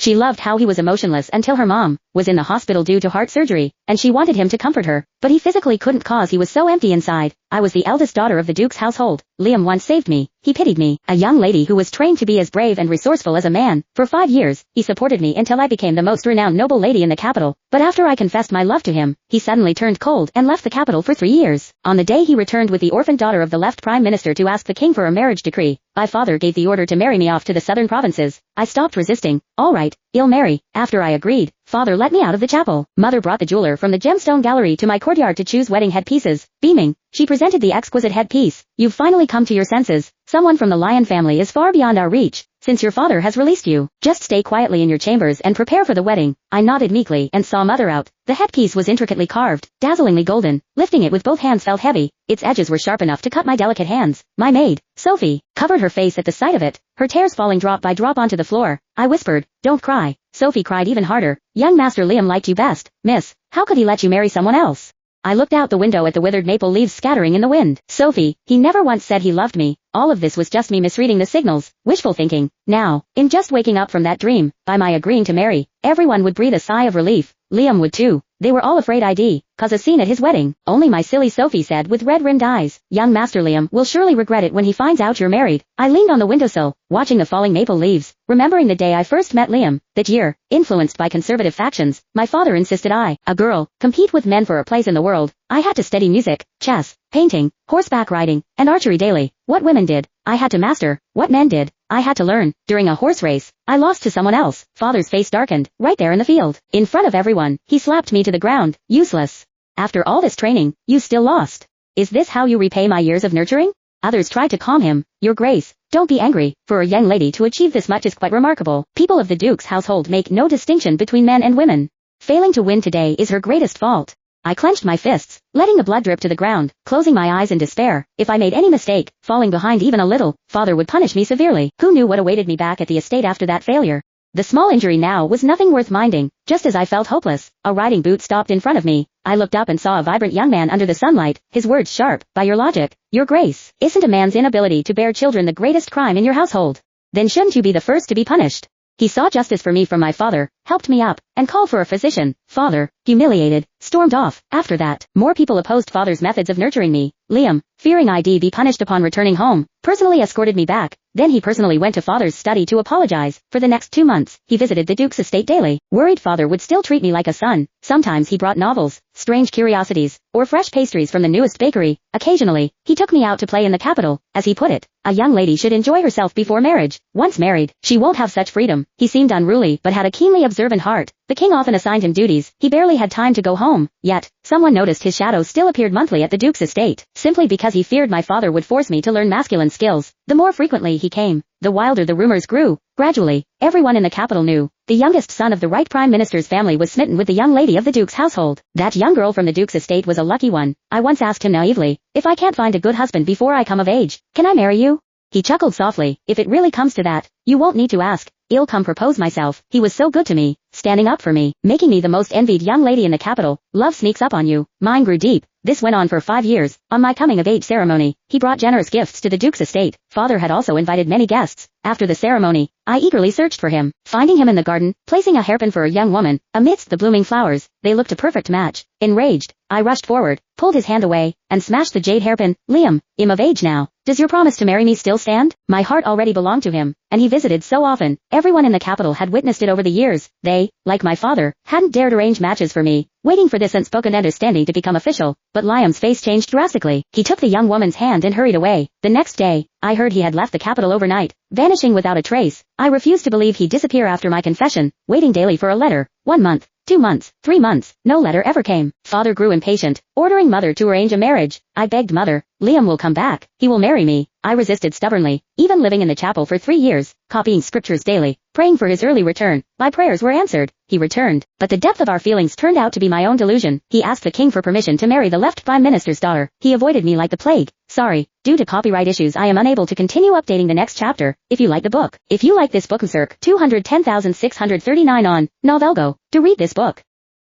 She loved how he was emotionless until her mom was in the hospital due to heart surgery, and she wanted him to comfort her, but he physically couldn't cause he was so empty inside. I was the eldest daughter of the Duke's household. Liam once saved me. He pitied me, a young lady who was trained to be as brave and resourceful as a man. For 5 years, he supported me until I became the most renowned noble lady in the capital. But after I confessed my love to him, he suddenly turned cold and left the capital for 3 years. On the day he returned with the orphaned daughter of the left prime minister to ask the king for a marriage decree, my father gave the order to marry me off to the southern provinces. I stopped resisting. All right, I'll marry. After I agreed, father let me out of the chapel. Mother brought the jeweler from the gemstone gallery to my courtyard to choose wedding headpieces. Beaming, she presented the exquisite headpiece. You've finally come to your senses. Someone from the lion family is far beyond our reach. Since your father has released you, just stay quietly in your chambers and prepare for the wedding. I nodded meekly and saw mother out. The headpiece was intricately carved, dazzlingly golden. Lifting it with both hands felt heavy. Its edges were sharp enough to cut my delicate hands. My maid, Sophie, covered her face at the sight of it, her tears falling drop by drop onto the floor. I whispered, "Don't cry." Sophie cried even harder. "Young Master Liam liked you best, miss. How could he let you marry someone else?" I looked out the window at the withered maple leaves scattering in the wind. Sophie, he never once said he loved me. All of this was just me misreading the signals, wishful thinking. Now, in just waking up from that dream, by my agreeing to marry, everyone would breathe a sigh of relief. Liam would too. They were all afraid I'd cause a scene at his wedding. Only my silly Sophie said with red-rimmed eyes, "Young Master Liam will surely regret it when he finds out you're married." I leaned on the windowsill, watching the falling maple leaves, remembering the day I first met Liam. That year, influenced by conservative factions, my father insisted I, a girl, compete with men for a place in the world. I had to study music, chess, painting, horseback riding, and archery daily. What women did, I had to master. What men did, I had to learn. During a horse race, I lost to someone else. Father's face darkened, right there in the field. In front of everyone, he slapped me to the ground. Useless. After all this training, you still lost. Is this how you repay my years of nurturing? Others tried to calm him. Your Grace, don't be angry. For a young lady to achieve this much is quite remarkable. People of the Duke's household make no distinction between men and women. Failing to win today is her greatest fault. I clenched my fists, letting the blood drip to the ground, closing my eyes in despair. If I made any mistake, falling behind even a little, father would punish me severely. Who knew what awaited me back at the estate after that failure? The small injury now was nothing worth minding. Just as I felt hopeless, a riding boot stopped in front of me. I looked up and saw a vibrant young man under the sunlight, his words sharp. By your logic, Your Grace, isn't a man's inability to bear children the greatest crime in your household? Then shouldn't you be the first to be punished? He saw justice for me from my father, helped me up, and called for a physician. Father, humiliated, stormed off. After that, more people opposed father's methods of nurturing me. Liam, fearing I'd be punished upon returning home, personally escorted me back. Then he personally went to father's study to apologize. For the next 2 months, he visited the Duke's estate daily. Worried father would still treat me like a son. Sometimes he brought novels, strange curiosities, or fresh pastries from the newest bakery. Occasionally, he took me out to play in the capital. As he put it, a young lady should enjoy herself before marriage. Once married, she won't have such freedom. He seemed unruly but had a keenly observant heart. The king often assigned him duties. He barely had time to go home. Yet, someone noticed his shadow still appeared monthly at the Duke's estate, simply because he feared my father would force me to learn masculine skills. The more frequently he came, the wilder the rumors grew. Gradually, everyone in the capital knew. The youngest son of the right prime minister's family was smitten with the young lady of the Duke's household. That young girl from the Duke's estate was a lucky one. I once asked him naively, if I can't find a good husband before I come of age, can I marry you? He chuckled softly. If it really comes to that, you won't need to ask. I'll come propose myself. He was so good to me, standing up for me, making me the most envied young lady in the capital. Love sneaks up on you. Mine grew deep. This went on for 5 years. On my coming-of-age ceremony, he brought generous gifts to the Duke's estate. Father had also invited many guests. After the ceremony, I eagerly searched for him, finding him in the garden, placing a hairpin for a young woman, amidst the blooming flowers. They looked a perfect match. Enraged, I rushed forward, pulled his hand away, and smashed the jade hairpin. Liam, I'm of age now. Does your promise to marry me still stand? My heart already belonged to him, and he visited so often. Everyone in the capital had witnessed it over the years. They, like my father, hadn't dared arrange matches for me, waiting for this unspoken understanding to become official. But Liam's face changed drastically. He took the young woman's hand and hurried away. The next day, I heard he had left the capital overnight, vanishing without a trace. I refused to believe he'd disappear after my confession, waiting daily for a letter. 1 month, 2 months, 3 months, no letter ever came. Father grew impatient, ordering mother to arrange a marriage. I begged mother, Liam will come back. He will marry me. I resisted stubbornly, even living in the chapel for 3 years, copying scriptures daily, praying for his early return. My prayers were answered. He returned, but the depth of our feelings turned out to be my own delusion. He asked the king for permission to marry the left prime minister's daughter. He avoided me like the plague. Sorry, due to copyright issues I am unable to continue updating the next chapter. If you like the book, if you like this book, circ 210,639 on Novelgo, to read this book.